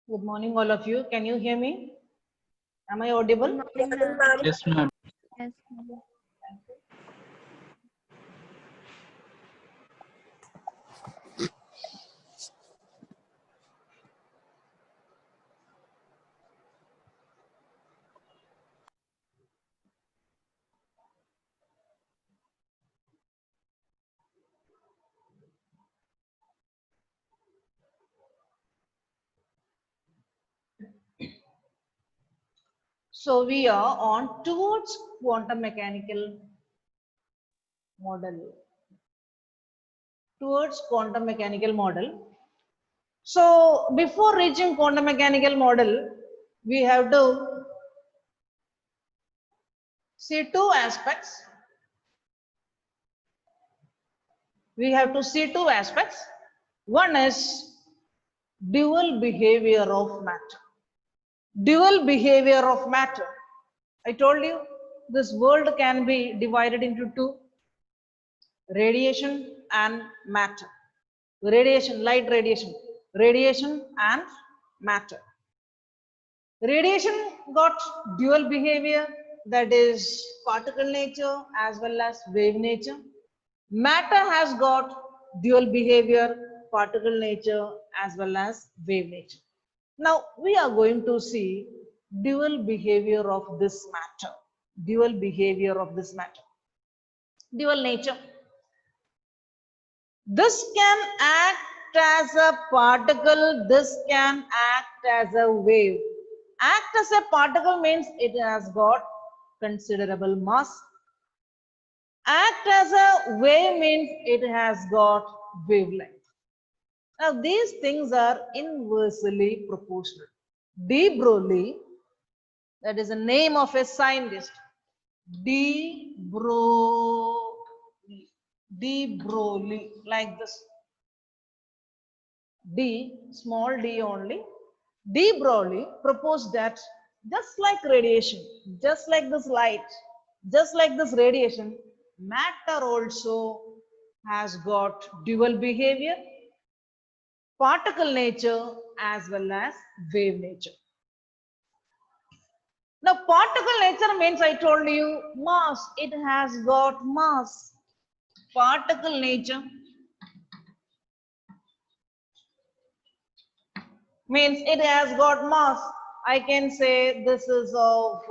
Good morning, all of you. Can you hear me? Am I audible? Good morning, ma'am. Yes, ma'am. Yes, ma'am. So we are on towards quantum mechanical model. Towards quantum mechanical model. So before reaching quantum mechanical model, we have to see two aspects. We have to see two aspects. One is dual behavior of matter. Dual behavior of matter. I told you this world can be divided into two: radiation and matter. Radiation, light radiation, radiation and matter. Radiation got dual behavior, that is particle nature as well as wave nature. Matter has got dual behavior, particle nature as well as wave nature. Now we are going to see dual behavior of this matter. Dual behavior of this matter. Dual nature. This can act as a particle, this can act as a wave. Act as a particle means it has got considerable mass. Act as a wave means it has got wavelength. Now these things are inversely proportional. De Broglie, that is the name of a scientist. De Broglie. De Broglie, like this. D, small d only. De Broglie proposed that just like radiation, just like this light, just like this radiation, matter also has got dual behavior, particle nature as well as wave nature. Now, particle nature means, I told you, mass. It has got mass. Particle nature means it has got mass. I can say this is of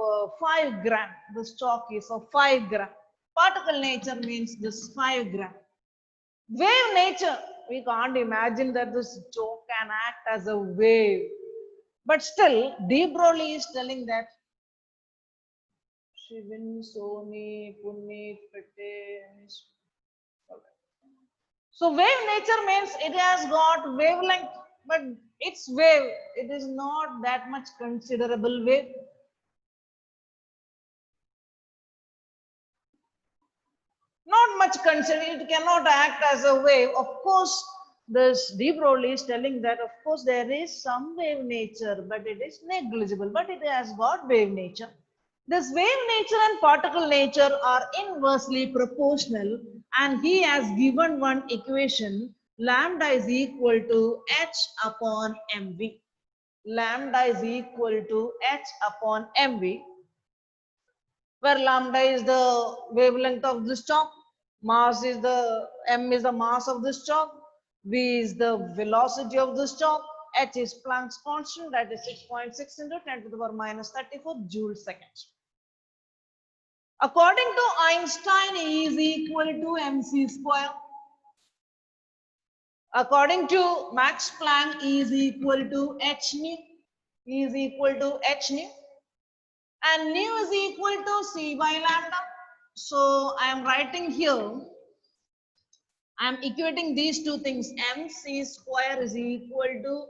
5 gram. This chalk is of 5 gram. Particle nature means this 5 gram. Wave nature, we can't imagine that this chalk can act as a wave. But still, De Broglie is telling that Shivin, Soni, Punni, Pete. So wave nature means it has got wavelength, but its wave, it is not that much considerable wave. Not much considered, it cannot act as a wave. Of course, this De Broglie is telling that of course there is some wave nature, but it is negligible, but it has got wave nature. This wave nature and particle nature are inversely proportional, and he has given one equation: lambda is equal to h upon mv. Lambda is equal to h upon mv, where lambda is the wavelength of this chalk, mass is the m is the mass of this chalk, v is the velocity of this chalk, h is Planck's constant, that is 6.6 into 10 to the power minus 34 joules seconds. According to Einstein, E is equal to mc square. According to Max Planck, E is equal to h nu. E is equal to h nu. And nu is equal to c by lambda. So I am writing here, I am equating these two things. Mc square is equal to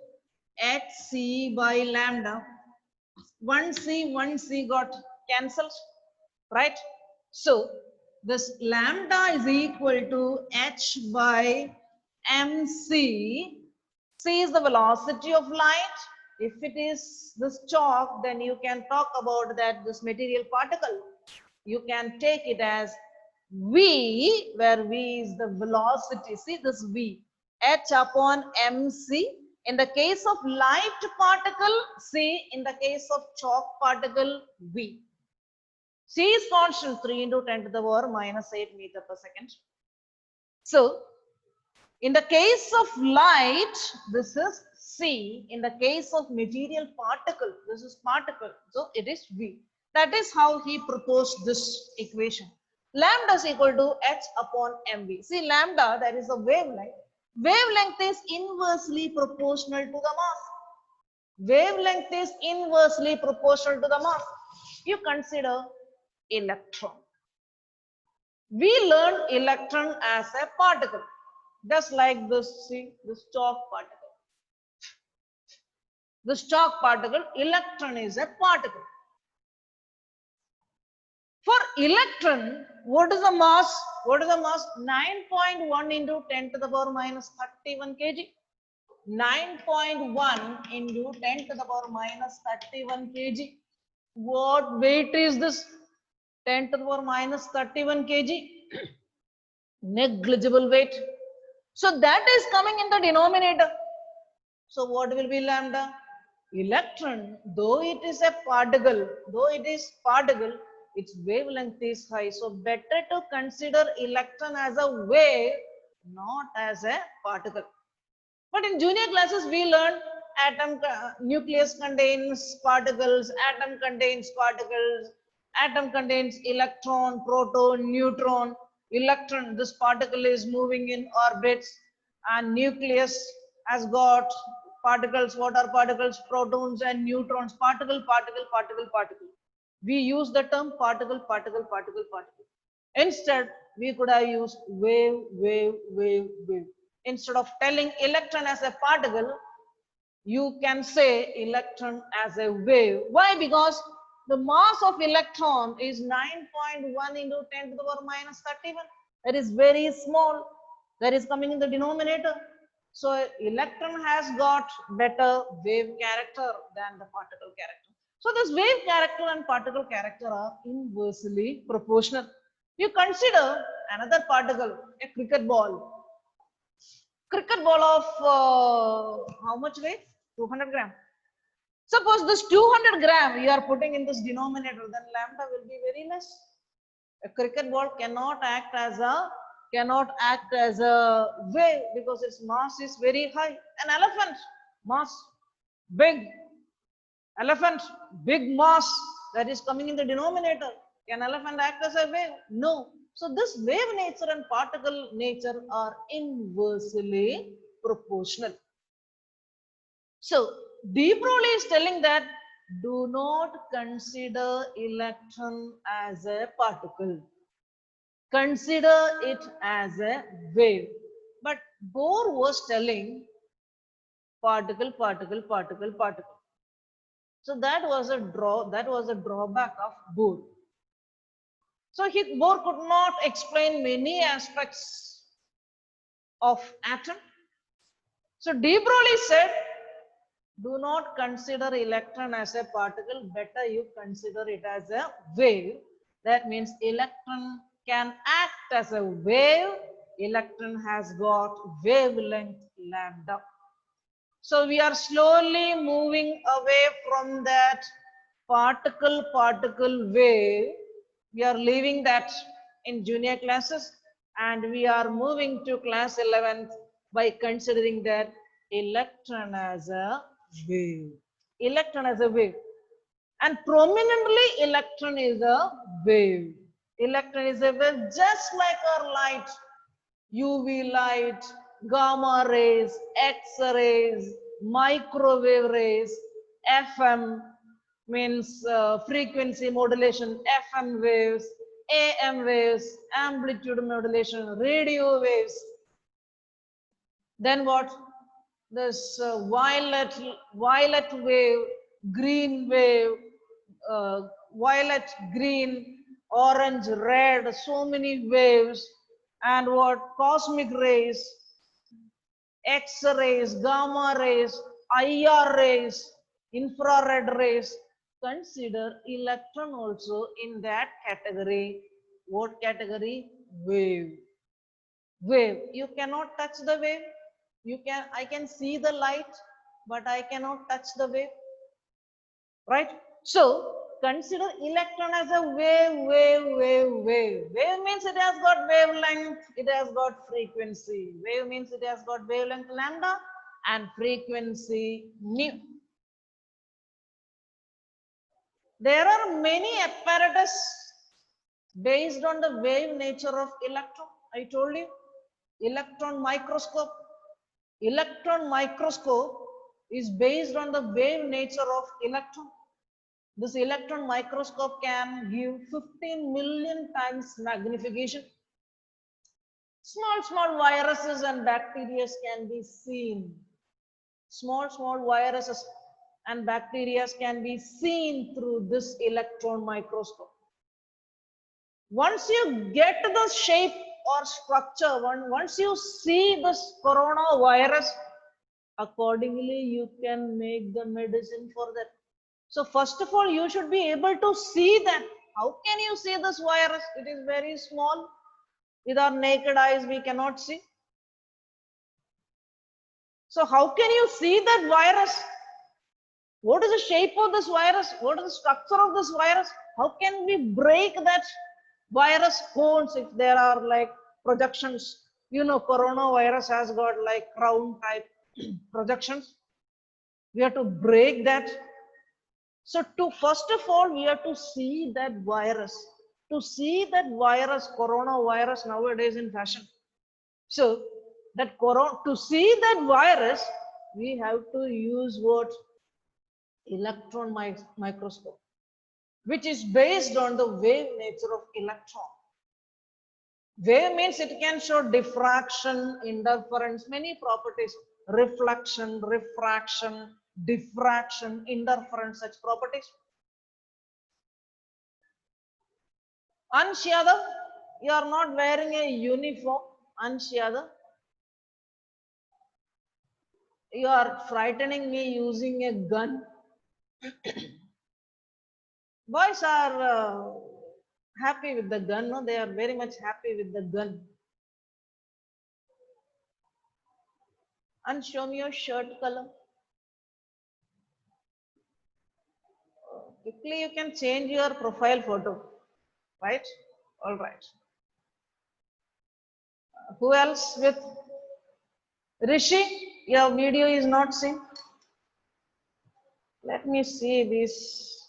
hc by lambda. 1c got cancelled, right? So this lambda is equal to h by mc. C is the velocity of light. If it is this chalk, then you can talk about that this material particle. You can take it as v, where v is the velocity. See this v, h upon mc. In the case of light particle, C. In the case of chalk particle, V. C is constant, 3 into 10 to the power minus 8 meter per second. So, in the case of light, this is C. In the case of material particle, this is particle. So, it is V. That is how he proposed this equation. Lambda is equal to h upon mv. See, lambda, that is a wavelength. Wavelength is inversely proportional to the mass. Wavelength is inversely proportional to the mass. You consider electron. We learned electron as a particle, just like this, see, this chalk particle. This chalk particle, electron is a particle. For electron, what is the mass? What is the mass? 9.1 into 10 to the power minus 31 kg. 9.1 into 10 to the power minus 31 kg. What weight is this? 10 to the power minus 31 kg. Negligible weight. So that is coming in the denominator. So what will be lambda? Electron, though it is a particle, its wavelength is high. So better to consider electron as a wave, not as a particle. But in junior classes, we learned atom, nucleus contains particles, atom contains particles, atom contains electron, proton, neutron, electron. This particle is moving in orbits, and nucleus has got particles. What are particles? Protons and neutrons. Particle, particle, particle, particle. We use the term particle, particle, particle, particle. Instead, we could have used wave, wave, wave, wave. Instead of telling electron as a particle, you can say electron as a wave. Why? Because the mass of electron is 9.1 into 10 to the power minus 31. That is very small. That is coming in the denominator. So electron has got better wave character than the particle character. So this wave character and particle character are inversely proportional. You consider another particle, a cricket ball. Cricket ball of how much weight? 200 gram. Suppose this 200 gram you are putting in this denominator, then lambda will be very less. A cricket ball cannot act as a wave because its mass is very high. An elephant, mass big. Elephant, big mass, that is coming in the denominator. Can elephant act as a wave? No. So this wave nature and particle nature are inversely proportional. So de Broglie is telling that do not consider electron as a particle. Consider it as a wave. But Bohr was telling particle, particle, particle, particle. So that was a drawback of Bohr. So Bohr could not explain many aspects of atom. So de Broglie said, do not consider electron as a particle, better you consider it as a wave. That means electron can act as a wave. Electron has got wavelength lambda. So we are slowly moving away from that particle wave. We are leaving that in junior classes and we are moving to class 11th by considering that electron as a wave. Electron as a wave. And prominently electron is a wave. Electron is a wave just like our light. UV light, gamma rays, X-rays, microwave rays, FM means frequency modulation, FM waves, AM waves, amplitude modulation, radio waves. Then what? This violet wave, green wave, violet, green, orange, red, so many waves. And what? Cosmic rays, X-rays, gamma rays, IR rays, infrared rays. Consider electron also in that category. What category? Wave. Wave. You cannot touch the wave. I can see the light. but I cannot touch the wave, right? So consider electron as a wave. Wave means it has got wavelength, it has got frequency. Wave means it has got wavelength lambda and frequency mu. There are many apparatus based on the wave nature of electron. I told you, electron microscope. Electron microscope is based on the wave nature of electron. This electron microscope can give 15 million times magnification. Small viruses and bacteria can be seen. Small viruses and bacteria can be seen through this electron microscope. Once you get the shape or structure, once you see this coronavirus, accordingly you can make the medicine for that. So first of all, you should be able to see that. How can you see this virus? It is very small. With our naked eyes, we cannot see. So how can you see that virus? What is the shape of this virus? What is the structure of this virus? How can we break that virus cones if there are like projections? You know, coronavirus has got like crown type projections. We have to break that. So to first of all, we have to see that virus. To see that virus, coronavirus nowadays in fashion. So that to see that virus, we have to use what? Electron microscope, which is based on the wave nature of electron. Wave means it can show diffraction, interference, many properties, reflection, refraction, diffraction, interference, such properties. Ansh Yadav, you are not wearing a uniform. Ansh Yadav, you are frightening me using a gun. Boys are happy with the gun, no? They are very much happy with the gun. And show me your shirt color. Quickly, you can change your profile photo, right? All right. Who else with Rishi? Your video is not seen. Let me see this.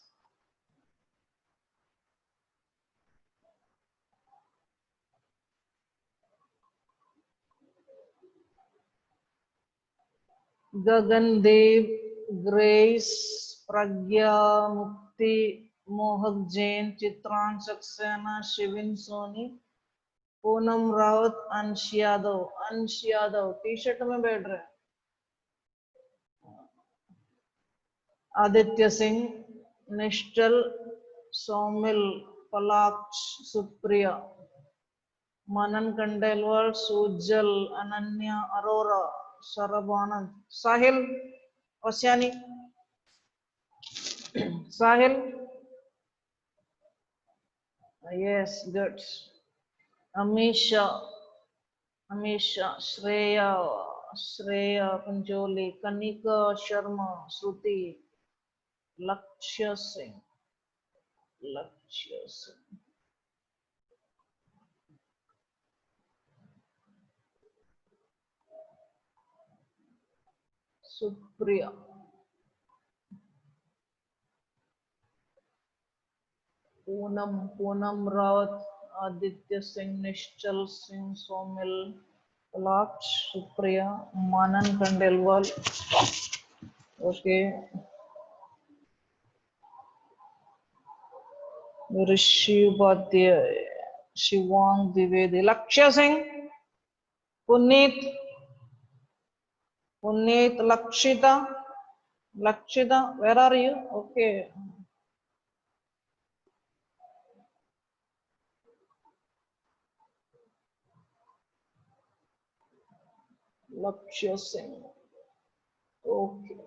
Gagandev, Grace, Pragya, Mukti, Mohak Jain, Chitran Saxena, Shivin Soni, Poonam Rawat, अंश Yadav T shirt में बैठ रहे हैं, आदित्य सिंह, निश्चल, सौमिल, पलाक्ष, सुप्रिया, मनन कंडेलवाल, सुजल, अनन्या, अरोरा, शरभ आनंद, साहिल ओसियानी, साहिल, yes good, Amisha, Shreya Pancholi, Kanika Sharma, श्रुति, लक्ष्य सिंह, सुप्रिया, पूनम रावत, आदित्य सिंह, निश्चल सिंह, सौमिल, पलाक्ष, सुप्रिया, मानन Khandelwal, okay, ऋषि उपाध्याय, शिवांग द्विवेदी, लक्ष्य Singh, Puneet, Lakshita, where are you? Okay. Lakshya Singh. Okay.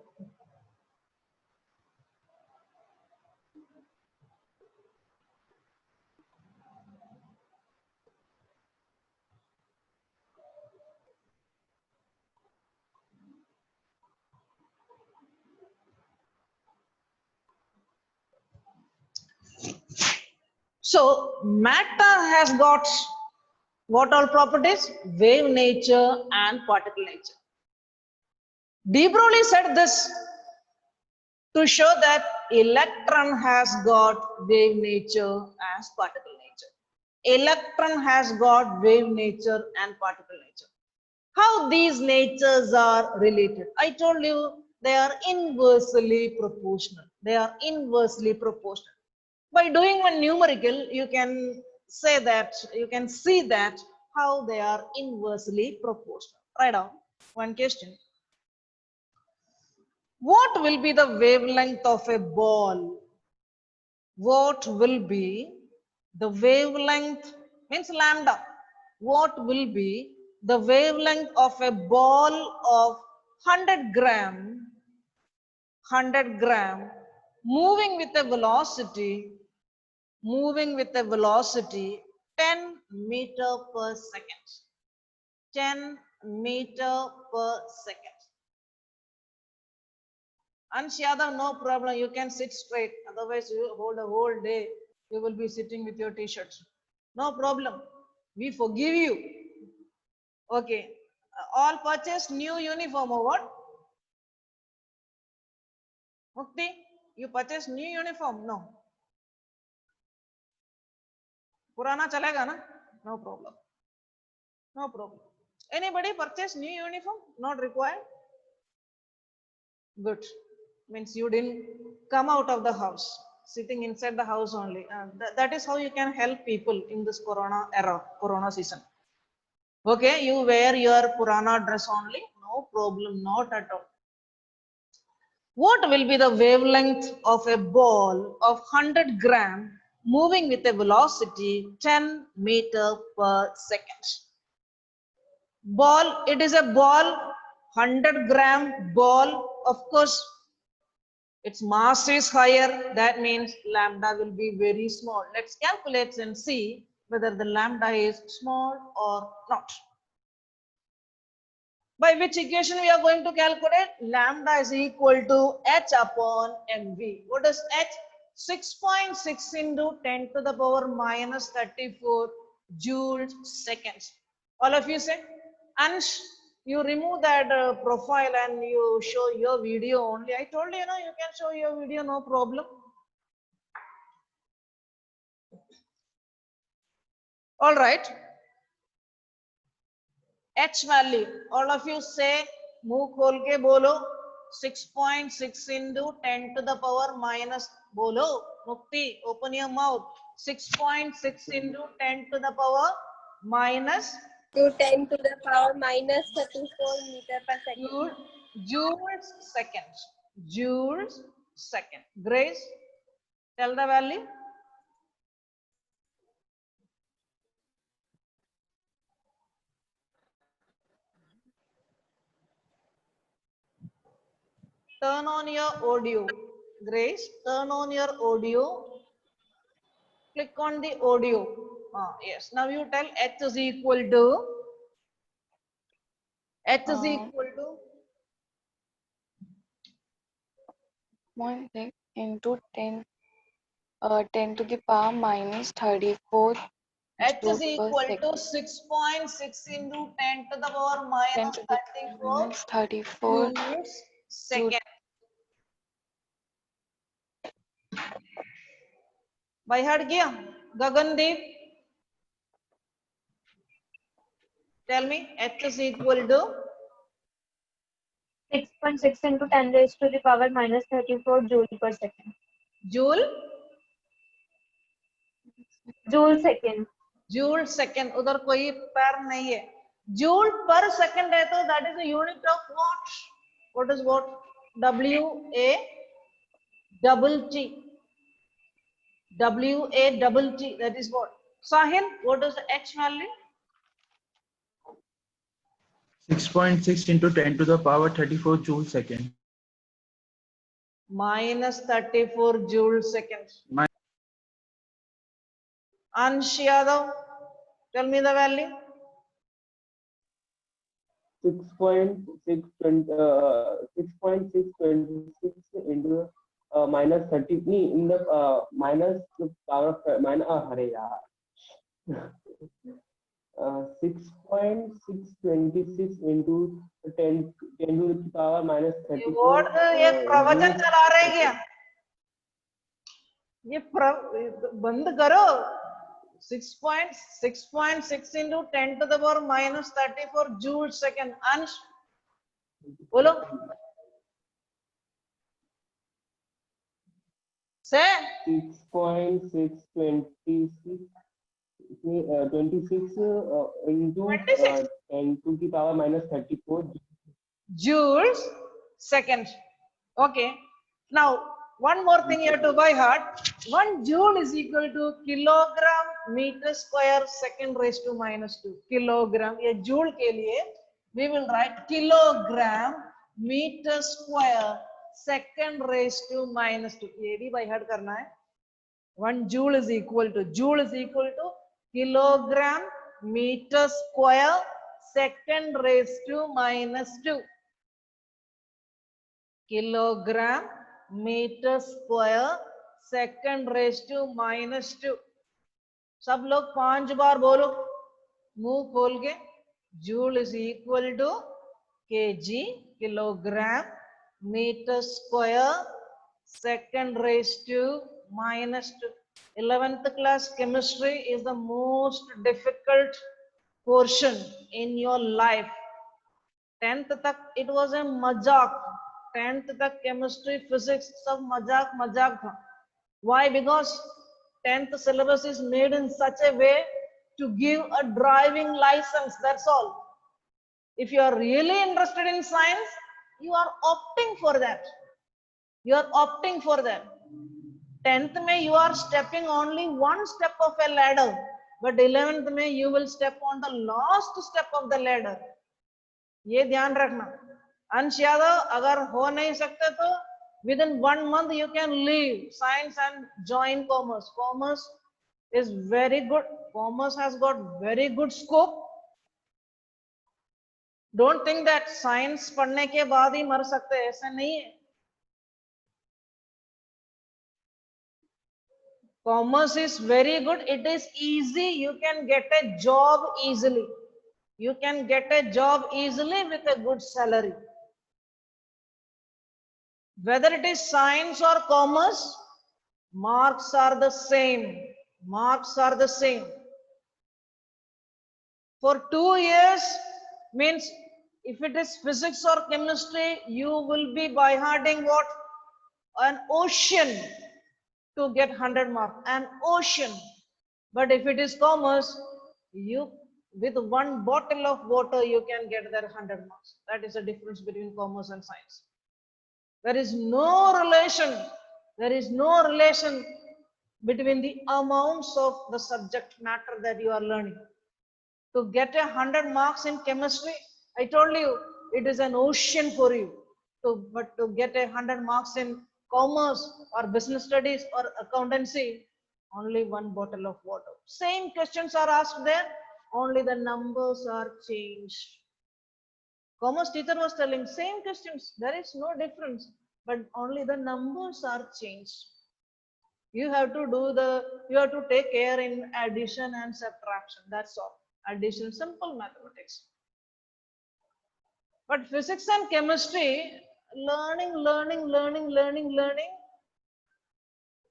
So matter has got what all properties? Wave nature and particle nature. De Broglie said this to show that electron has got wave nature as particle nature. Electron has got wave nature and particle nature. How these natures are related? I told you they are inversely proportional. They are inversely proportional. By doing one numerical, you can say that, you can see that how they are inversely proportional. Write down one question. What will be the wavelength of a ball? What will be the wavelength, means lambda. What will be the wavelength of a ball of 100 gram moving with a velocity 10 meter per second. 10 meter per second. Ansh Yadav, no problem. You can sit straight. Otherwise, you hold a whole day. You will be sitting with your t-shirts. No problem. We forgive you. Okay. All purchase new uniform or what? Mukti, you purchase new uniform? No. Purana chalega na? No problem. No problem. Anybody purchase new uniform? Not required? Good. Means you didn't come out of the house, sitting inside the house only. That is how you can help people in this corona era, corona season. Okay, you wear your Purana dress only, no problem, not at all. What will be the wavelength of a ball of 100 gram moving with a velocity 10 meter per second? Ball, it is a ball, 100 gram ball, of course, its mass is higher, that means lambda will be very small. Let's calculate and see whether the lambda is small or not. By which equation we are going to calculate? Lambda is equal to h upon mv. What is h? 6.6 into 10 to the power minus 34 joules seconds. All of you say, Ansh, you remove that profile and you show your video only. I told you, you can show your video, no problem. All right. H value, all of you say, मुंह खोल के बोलो, 6.6 into 10 to the power minus, bolo, Mukti, open your mouth, 6.6 into 10 to the power minus to 10 to the power minus 34 meter per second. Joules second. Joules second. Grace, tell the value. Turn on your audio. Grace, turn on your audio. Click on the audio. Yes. Now you tell H is equal to. H is equal to. 0.6 into 10 to the power minus 34 H is joules equal per to second. 6.6 into 10 to the power minus 10 to the 34 minus 34 joules second. By heart kiya? Gagandeep, tell me H is equal to 6.6 into 10 raised to the power minus 34 joule per second. joule second. Joule second. उधर कोई पैर नहीं है. Joule per second है तो that is a unit of what? What is what? W-A-double-T. W-A-double-T. That is what? Sahil, what is the H value? 6.6 into 10 to the power 34 joule second. Minus 34 joule seconds. Ansh Yadav, tell me the value. 6.626 into minus 30 in the minus the power of minus अरे यार 6.626 into 10 to the power minus 34 ये प्रवचन चला रहे हैं क्या? ये बंद करो. 6.6 into 10 to the power minus 34 joule second. अंश बोलो. Say 6.626 26 into 26 10 to the power minus 34 joules second. Okay. Now one more thing you have to by heart. 1 joule is equal to kilogram meter square second raised to minus 2. Kilogram. ये joule के लिए we will write kilogram meter square second raised to minus 2. ये भी by heart करना है. 1 joule is equal to kilogram meter square second raised to minus 2. Kilogram meter square second raised to minus 2. सब लोग 5 बार बोलो मुंह खोल के. Joule is equal to kg kilogram meter square second raised to minus 2. 11th class chemistry is the most difficult portion in your life. 10th तक it was a मजाक. 10th तक chemistry physics सब मजाक था. Why? Because 10th syllabus is made in such a way to give a driving license. That's all. If you are really interested in science, you are opting for that. 10th में you are stepping only one step of a ladder, but 11th में you will step on the last step of the ladder. ये ध्यान रखना. अंश यादव, अगर हो नहीं सकते तो within 1 month you can leave science and join commerce. Commerce is very good. Commerce has got very good scope. Don't think that science पढ़ने के बाद ही मर सकते हैं, ऐसा नहीं है. Commerce is very good. It is easy. You can get a job easily. You can get a job easily with a good salary. Whether it is science or commerce, marks are the same. Marks are the same. For 2 years means if it is physics or chemistry, you will be by hearting what? An ocean to get 100 marks. An ocean. But if it is commerce, you with 1 bottle of water you can get that 100 marks. That is the difference between commerce and science. There is no relation. There is no relation between the amounts of the subject matter that you are learning. To get 100 marks in chemistry, I told you, it is an ocean for you. But to get 100 marks in commerce or business studies or accountancy, only 1 bottle of water. Same questions are asked there, only the numbers are changed. Commerce teacher was telling same questions, there is no difference, but only the numbers are changed. You have to take care in addition and subtraction. That's all. Addition, simple mathematics. But physics and chemistry, learning.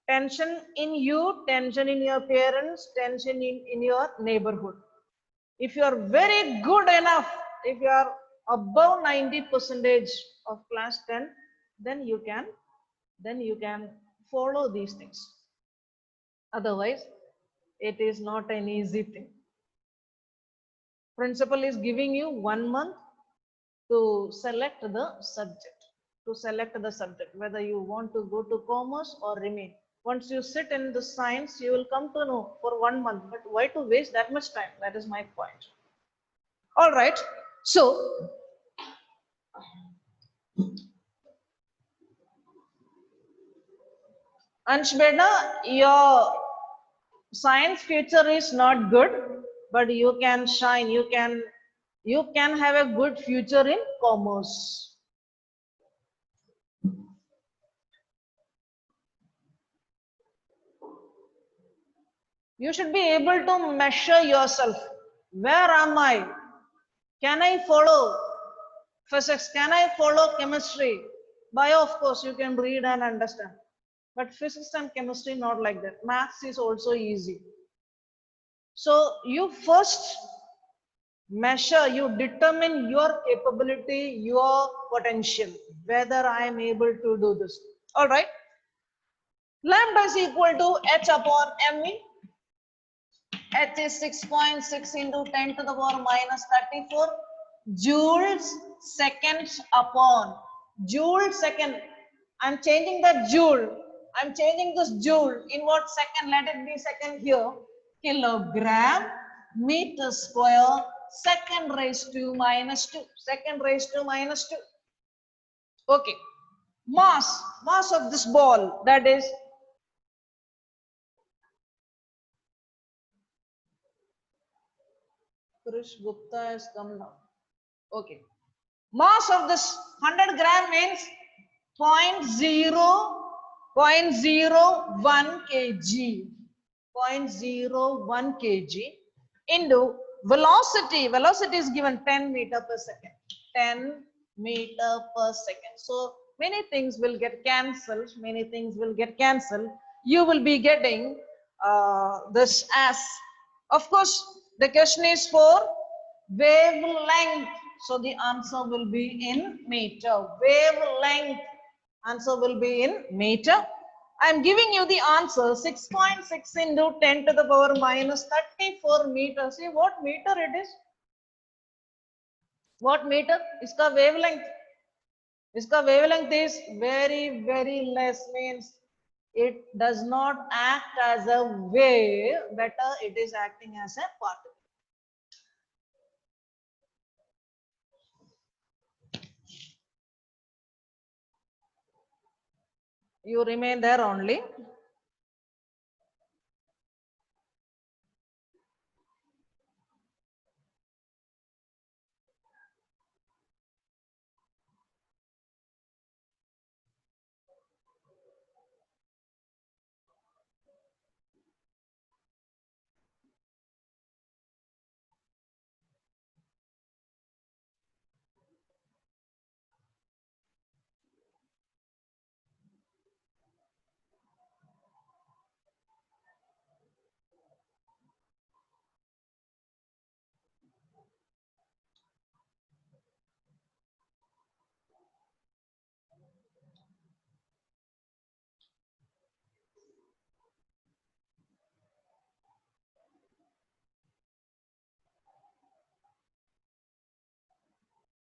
Tension in you, tension in your parents, tension in your neighborhood. If you are very good enough, if you are above 90% of class 10, then you can follow these things. Otherwise, it is not an easy thing. Principal is giving you 1 month to select the subject. Whether you want to go to commerce or remain. Once you sit in the science, you will come to know for 1 month. But why to waste that much time? That is my point. All right. So, Ansh beta, your science future is not good, but you can shine. You can have a good future in commerce. You should be able to measure yourself. Where am I? Can I follow physics? Can I follow chemistry? Bio, of course, you can read and understand. But physics and chemistry, not like that. Maths is also easy. So you first measure, you determine your capability, your potential, whether I am able to do this. All right. Lambda is equal to h upon me. H is 6.6 into 10 to the power minus 34 joules seconds upon joule second. I'm changing the joule. I'm changing this joule. In what second? Let it be second here. Kilogram meter square second raised to minus 2. Second raised to minus 2. Okay. Mass of this ball, that is Krish Gupta has come now. Okay. Mass of this 100 gram means 0.01 kg. 0.01 kg into velocity. Velocity is given 10 meter per second. 10 meter per second. So many things will get cancelled. Many things will get cancelled. You will be getting this as, of course, the question is for wavelength. So the answer will be in meter. Wavelength. Answer will be in meter. I am giving you the answer 6.6 into 10 to the power minus 34 meters. See what meter it is? What meter? Iska wavelength. Iska wavelength is very, very less, means it does not act as a wave, better it is acting as a particle. You remain there only.